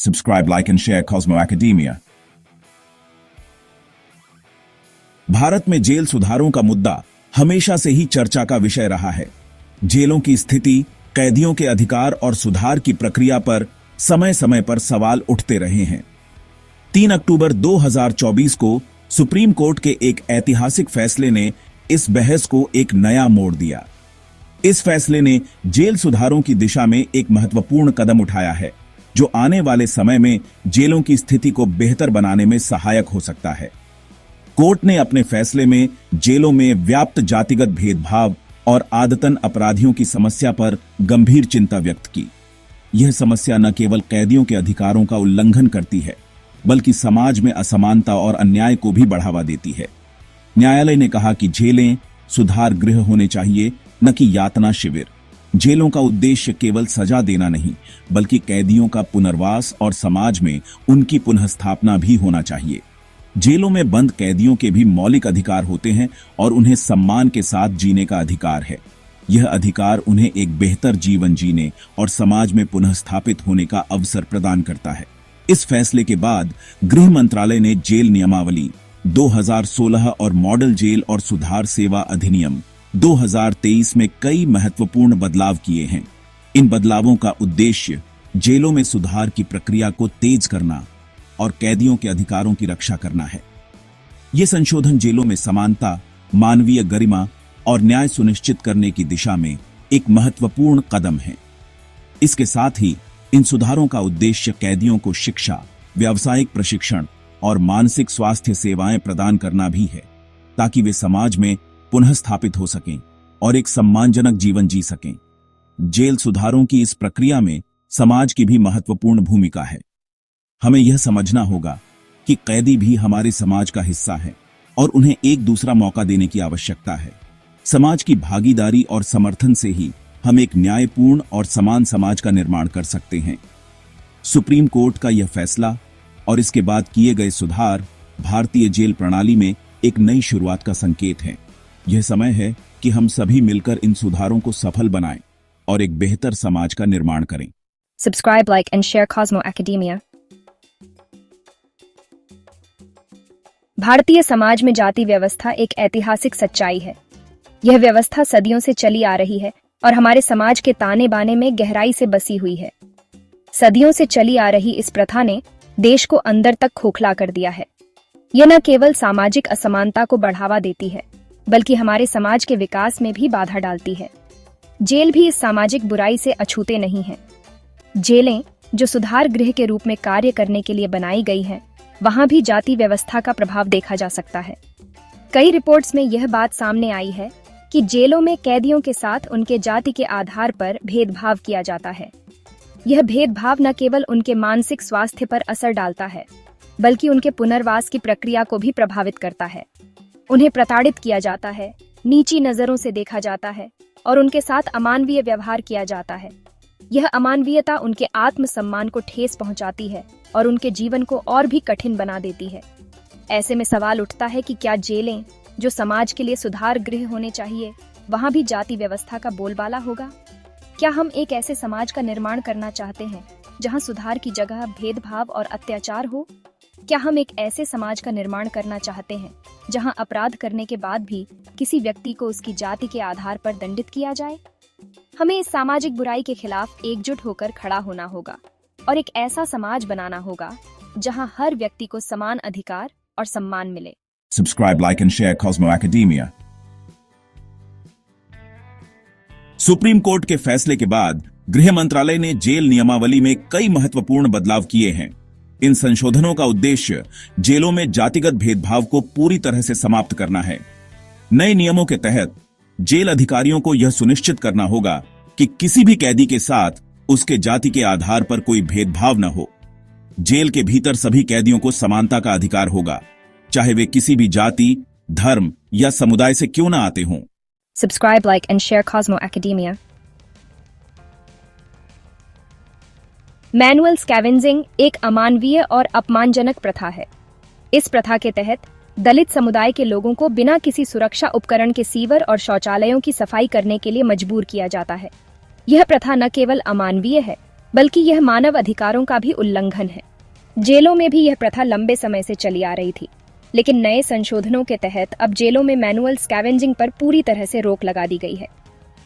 Subscribe, like and share Cosmo Academia. Bharat में jail सुधारों का मुद्दा हमेशा से ही चर्चा का विषय रहा है। जेलों की स्थिति, कैदियों के अधिकार और सुधार की प्रक्रिया पर समय समय पर सवाल उठते रहे हैं। 3 अक्टूबर 2024 को सुप्रीम कोर्ट के एक ऐतिहासिक फैसले ने इस बहस को एक नया मोड़ दिया। इस फैसले ने जेल सुधारों की दिशा में एक महत्वपूर्ण कदम उठाया है, जो आने वाले समय में जेलों की स्थिति को बेहतर बनाने में सहायक हो सकता है। कोर्ट ने अपने फैसले में जेलों में व्याप्त जातिगत भेदभाव और आदतन अपराधियों की समस्या पर गंभीर चिंता व्यक्त की। यह समस्या न केवल कैदियों के अधिकारों का उल्लंघन करती है, बल्कि समाज में असमानता और अन्याय को भी बढ़ावा देती है। न्यायालय ने कहा कि जेलें सुधार गृह होने चाहिए, न कि यातना शिविर। जेलों का उद्देश्य केवल सजा देना नहीं, बल्कि कैदियों का पुनर्वास और समाज में उनकी पुनर्स्थापना भी होना चाहिए। जेलों में बंद कैदियों के भी मौलिक अधिकार होते हैं और उन्हें सम्मान के साथ जीने का अधिकार है। यह अधिकार उन्हें एक बेहतर जीवन जीने और समाज में पुनः स्थापित होने का अवसर प्रदान करता है। इस फैसले के बाद गृह मंत्रालय ने जेल नियमावली 2016 और मॉडल जेल और सुधार सेवा अधिनियम 2023 में कई महत्वपूर्ण बदलाव किए हैं। इन बदलावों का उद्देश्य जेलों में सुधार की प्रक्रिया को तेज करना और कैदियों के अधिकारों की रक्षा करना है। ये संशोधन जेलों में समानता, मानवीय गरिमा और न्याय सुनिश्चित करने की दिशा में एक महत्वपूर्ण कदम है। इसके साथ ही इन सुधारों का उद्देश्य कैदियों को शिक्षा, व्यावसायिक प्रशिक्षण और मानसिक स्वास्थ्य सेवाएं प्रदान करना भी है, ताकि वे समाज में पुनः स्थापित हो सकें और एक सम्मानजनक जीवन जी सकें। जेल सुधारों की इस प्रक्रिया में समाज की भी महत्वपूर्ण भूमिका है। हमें यह समझना होगा कि कैदी भी हमारे समाज का हिस्सा है और उन्हें एक दूसरा मौका देने की आवश्यकता है। समाज की भागीदारी और समर्थन से ही हम एक न्यायपूर्ण और समान समाज का निर्माण कर सकते हैं। सुप्रीम कोर्ट का यह फैसला और इसके बाद किए गए सुधार भारतीय जेल प्रणाली में एक नई शुरुआत का संकेत है। यह समय है कि हम सभी मिलकर इन सुधारों को सफल बनाएं और एक बेहतर समाज का निर्माण करें। Subscribe, like and share Cosmo Academia. Bharatiya Samaj में जाति व्यवस्था एक ऐतिहासिक सच्चाई है। यह व्यवस्था सदियों से चली आ रही है और हमारे समाज के ताने बाने में गहराई से बसी हुई है। सदियों से चली आ रही इस प्रथा ने देश को अंदर तक खोखला कर दिया है। यह न केवल सामाजिक असमानता को बढ़ावा देती है, बल्कि हमारे समाज के विकास में भी बाधा डालती है। जेल भी इस सामाजिक बुराई से अछूते नहीं है। जेलें, जो सुधार गृह के रूप में कार्य करने के लिए बनाई गई हैं, वहां भी जाति व्यवस्था का प्रभाव देखा जा सकता है। कई रिपोर्ट्स में यह बात सामने आई है कि जेलों में कैदियों के साथ उनके जाति के आधार पर भेदभाव किया जाता है। यह भेदभाव न केवल उनके मानसिक स्वास्थ्य पर असर डालता है, बल्कि उनके पुनर्वास की प्रक्रिया को भी प्रभावित करता है। उन्हें प्रताड़ित किया जाता है, नीची नजरों से देखा जाता है और उनके साथ अमानवीय व्यवहार किया जाता है। यह अमानवीयता उनके आत्मसम्मान को ठेस पहुंचाती है और उनके जीवन को और भी कठिन बना देती है। ऐसे में सवाल उठता है कि क्या जेलें, जो समाज के लिए सुधार गृह होने चाहिए, वहां भी जाति व्यवस्था का बोलबाला होगा? क्या हम एक ऐसे समाज का निर्माण करना चाहते हैं जहां सुधार की जगह भेदभाव और अत्याचार हो? क्या हम एक ऐसे समाज का निर्माण करना चाहते हैं जहां अपराध करने के बाद भी किसी व्यक्ति को उसकी जाति के आधार पर दंडित किया जाए? हमें इस सामाजिक बुराई के खिलाफ एकजुट होकर खड़ा होना होगा और एक ऐसा समाज बनाना होगा जहां हर व्यक्ति को समान अधिकार और सम्मान मिले। Subscribe, like and share Cosmo Academia. Supreme court के फैसले के बाद गृह मंत्रालय ने जेल नियमावली में कई महत्वपूर्ण बदलाव किए हैं। इन संशोधनों का उद्देश्य जेलों में जातिगत भेदभाव को पूरी तरह से समाप्त करना है। नए नियमों के तहत जेल अधिकारियों को यह सुनिश्चित करना होगा कि किसी भी कैदी के साथ उसके जाति के आधार पर कोई भेदभाव न हो। जेल के भीतर सभी कैदियों को समानता का अधिकार होगा, चाहे वे किसी भी जाति, धर्म या समुदाय से क्यों न आते हों। Subscribe, like and share Cosmo Academia. Manual scavenging एक अमानवीय और अपमानजनक प्रथा है। इस प्रथा के तहत दलित समुदाय के लोगों को बिना किसी सुरक्षा उपकरण के सीवर और शौचालयों की सफाई करने के लिए मजबूर किया जाता है। यह प्रथा न केवल अमानवीय है, बल्कि यह मानव अधिकारों का भी उल्लंघन है। जेलों में भी यह प्रथा लंबे समय से चली आ रही थी, लेकिन नए संशोधनों के तहत अब जेलों में मैनुअल स्कैवेंजिंग पर पूरी तरह से रोक लगा दी गई है।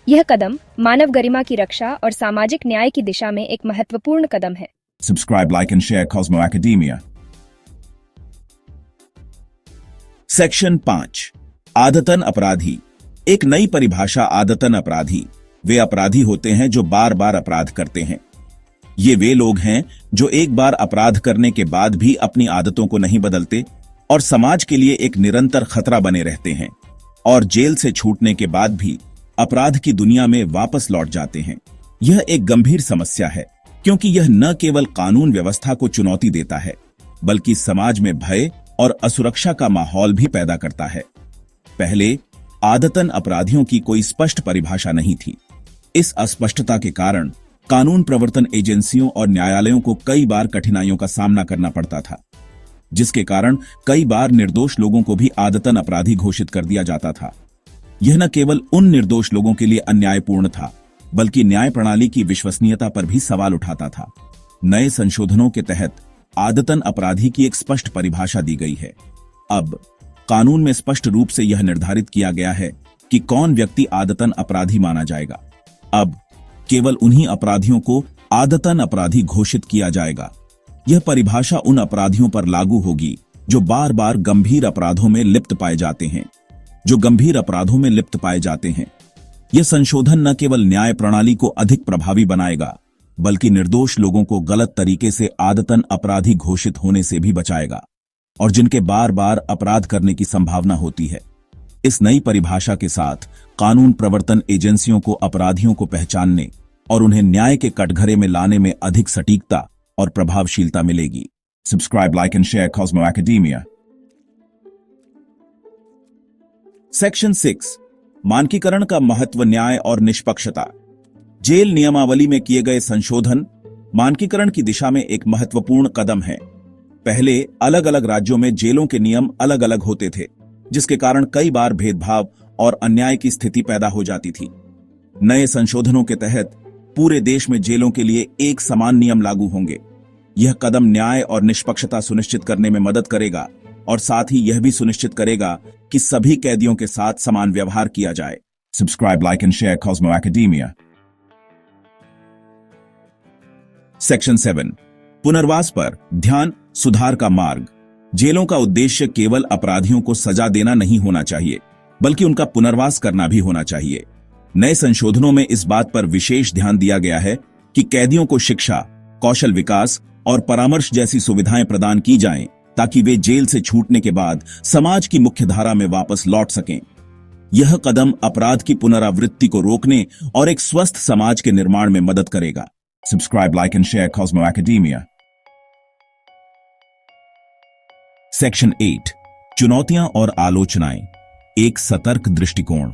यह कदम मानव गरिमा की रक्षा और सामाजिक न्याय की दिशा में एक महत्वपूर्ण कदम है। Subscribe, like and share Cosmo Academia. Section 5 आदतन अपराधी। एक नई परिभाषा आदतन अपराधी वे अपराधी होते हैं जो बार बार अपराध करते हैं। ये वे लोग हैं जो एक बार अपराध करने के बाद भी अपनी आदतों को नहीं बदलते और समाज के लिए एक निरंतर खतरा बने रहते हैं और जेल से छूटने के बाद भी अपराध की दुनिया में वापस लौट जाते हैं। यह एक गंभीर समस्या है क्योंकि यह न केवल कानून व्यवस्था को चुनौती देता है बल्कि समाज में भय और असुरक्षा का माहौल भी पैदा करता है। पहले आदतन अपराधियों की कोई स्पष्ट परिभाषा नहीं थी। इस अस्पष्टता के कारण कानून प्रवर्तन एजेंसियों और न्यायालयों को कई बार कठिनाइयों का सामना करना पड़ता था, जिसके कारण कई बार निर्दोष लोगों को भी आदतन अपराधी घोषित कर दिया जाता था। यह न केवल उन निर्दोष लोगों के लिए अन्यायपूर्ण था बल्कि न्याय प्रणाली की विश्वसनीयता पर भी सवाल उठाता था। नए संशोधनों के तहत आदतन अपराधी की एक स्पष्ट परिभाषा दी गई है। अब कानून में स्पष्ट रूप से यह निर्धारित किया गया है कि कौन व्यक्ति आदतन अपराधी माना जाएगा। अब केवल उन्हीं अपराधियों को आदतन अपराधी घोषित किया जाएगा। यह परिभाषा उन अपराधियों पर लागू होगी जो बार बार गंभीर अपराधों में लिप्त पाए जाते हैं। यह संशोधन न केवल न्याय प्रणाली को अधिक प्रभावी बनाएगा बल्कि निर्दोष लोगों को गलत तरीके से आदतन अपराधी घोषित होने से भी बचाएगा और जिनके बार बार अपराध करने की संभावना होती है। इस नई परिभाषा के साथ कानून प्रवर्तन एजेंसियों को अपराधियों को पहचानने और उन्हें न्याय के कटघरे में लाने में अधिक सटीकता और प्रभावशीलता मिलेगी। Subscribe, like and share Cosmo academia. Section 6 मानकीकरण का महत्व, न्याय और निष्पक्षता। जेल नियमावली में किए गए संशोधन मानकीकरण की दिशा में एक महत्वपूर्ण कदम है। पहले अलग अलग राज्यों में जेलों के नियम अलग अलग होते थे, जिसके कारण कई बार भेदभाव और अन्याय की स्थिति पैदा हो जाती थी। नए संशोधनों के तहत पूरे देश में जेलों के लिए एक समान नियम लागू होंगे। यह कदम न्याय और निष्पक्षता सुनिश्चित करने में मदद करेगा और साथ ही यह भी सुनिश्चित करेगा कि सभी कैदियों के साथ समान व्यवहार किया जाए। Subscribe, like and share Cosmo academia. Section 7 पुनर्वास पर ध्यान, सुधार का मार्ग। जेलों का उद्देश्य केवल अपराधियों को सजा देना नहीं होना चाहिए बल्कि उनका पुनर्वास करना भी होना चाहिए। नए संशोधनों में इस बात पर विशेष ध्यान दिया गया है कि कैदियों को शिक्षा, कौशल विकास और परामर्श जैसी सुविधाएं प्रदान की जाएं ताकि वे जेल से छूटने के बाद समाज की मुख्य धारा में वापस लौट सकें। यह कदम अपराध की पुनरावृत्ति को रोकने और एक स्वस्थ समाज के निर्माण में मदद करेगा। Subscribe, like and share Cosmo academia. Section 8 चुनौतियां और आलोचनाएं, एक सतर्क दृष्टिकोण।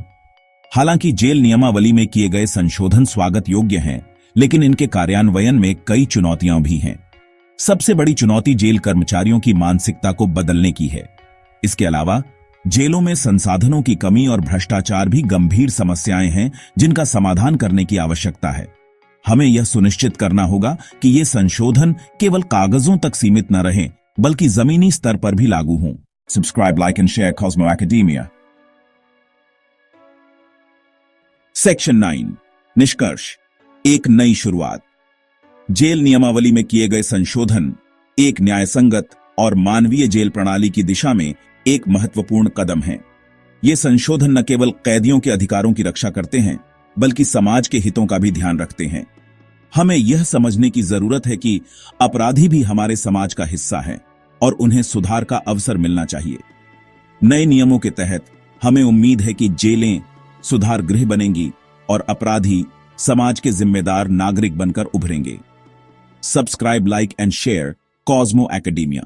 हालांकि जेल नियमावली में किए गए संशोधन स्वागत योग्य हैं, लेकिन इनके कार्यान्वयन में कई चुनौतियां भी हैं। सबसे बड़ी चुनौती जेल कर्मचारियों की मानसिकता को बदलने की है। इसके अलावा जेलों में संसाधनों की कमी और भ्रष्टाचार भी गंभीर समस्याएं हैं जिनका समाधान करने की आवश्यकता है। हमें यह सुनिश्चित करना होगा कि ये संशोधन केवल कागजों तक सीमित न रहें बल्कि जमीनी स्तर पर भी लागू हों। Subscribe, like and share Cosmo academia. Section 9 निष्कर्ष, एक नई शुरुआत। जेल नियमावली में किए गए संशोधन एक न्यायसंगत और मानवीय जेल प्रणाली की दिशा में एक महत्वपूर्ण कदम है। ये संशोधन न केवल कैदियों के अधिकारों की रक्षा करते हैं बल्कि समाज के हितों का भी ध्यान रखते हैं। हमें यह समझने की जरूरत है कि अपराधी भी हमारे समाज का हिस्सा हैं और उन्हें सुधार का अवसर मिलना चाहिए। नए नियमों के तहत हमें उम्मीद है कि जेलें सुधार गृह बनेंगी और अपराधी समाज के जिम्मेदार नागरिक बनकर उभरेंगे। Subscribe, like and share Cosmo academia.